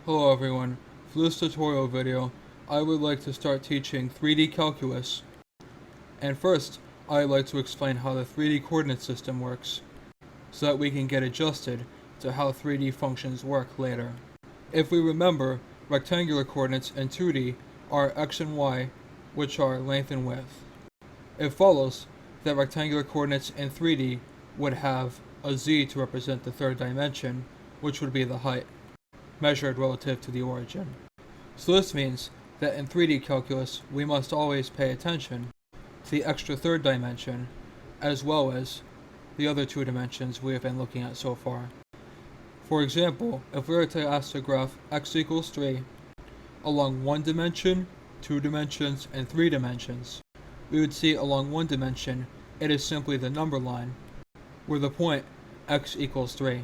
Hello everyone, for this tutorial video, I would like to start teaching 3D calculus. And first, I'd like to explain how the 3D coordinate system works, so that we can get adjusted to how 3D functions work later. If we remember, rectangular coordinates in 2D are x and y, which are length and width. It follows that rectangular coordinates in 3D would have a z to represent the third dimension, which would be the height, measured relative to the origin. So this means that in 3D calculus, we must always pay attention to the extra third dimension, as well as the other two dimensions we have been looking at so far. For example, if we were to ask to graph x equals 3 along 1 dimension, 2 dimensions, and 3 dimensions, we would see along 1 dimension, it is simply the number line, where the point x equals 3.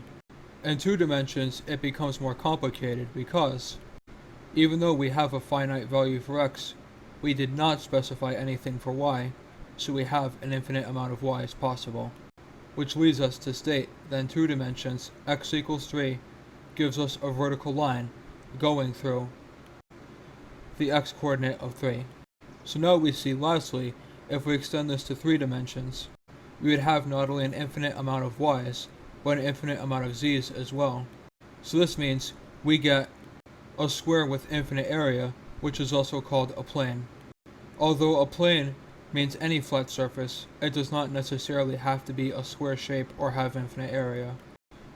In 2 dimensions, it becomes more complicated because, even though we have a finite value for x, we did not specify anything for y, so we have an infinite amount of y's possible. Which leads us to state that in 2 dimensions, x equals 3 gives us a vertical line going through the x-coordinate of 3. So now we see, lastly, if we extend this to 3 dimensions, we would have not only an infinite amount of y's, but an infinite amount of z's as well. So this means we get a square with infinite area, which is also called a plane. Although a plane means any flat surface, it does not necessarily have to be a square shape or have infinite area.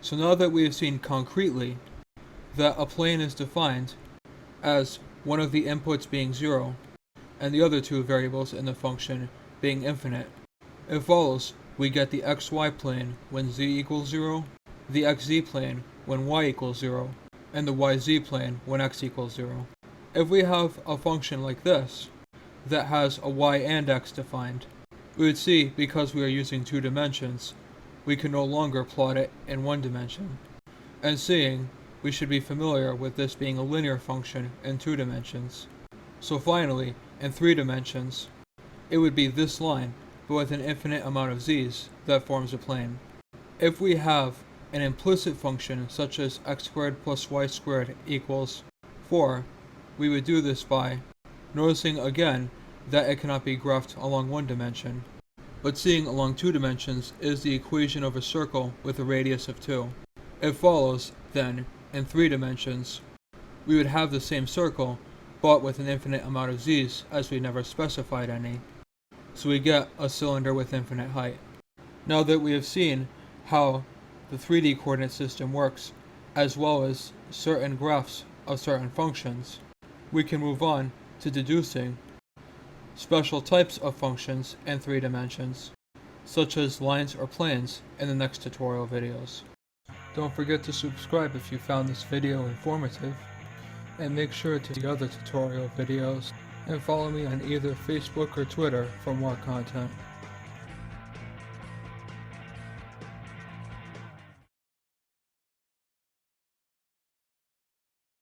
So now that we have seen concretely that a plane is defined as one of the inputs being 0, and the other two variables in the function being infinite, it follows we get the xy plane when z equals 0, the xz plane when y equals 0, and the yz plane when x equals 0. If we have a function like this that has a y and x defined, we would see, because we are using 2 dimensions, we can no longer plot it in 1 dimension. And seeing, we should be familiar with this being a linear function in 2 dimensions. So finally, in 3 dimensions, it would be this line, but with an infinite amount of z's, that forms a plane. If we have an implicit function such as x squared plus y squared equals 4, we would do this by noticing again that it cannot be graphed along 1 dimension, but seeing along 2 dimensions is the equation of a circle with a radius of 2. It follows, then, in 3 dimensions, we would have the same circle, but with an infinite amount of z's, as we never specified any. So we get a cylinder with infinite height. Now that we have seen how the 3D coordinate system works, as well as certain graphs of certain functions, we can move on to deducing special types of functions in 3 dimensions, such as lines or planes, in the next tutorial videos. Don't forget to subscribe if you found this video informative, and make sure to see other tutorial videos, and follow me on either Facebook or Twitter for more content.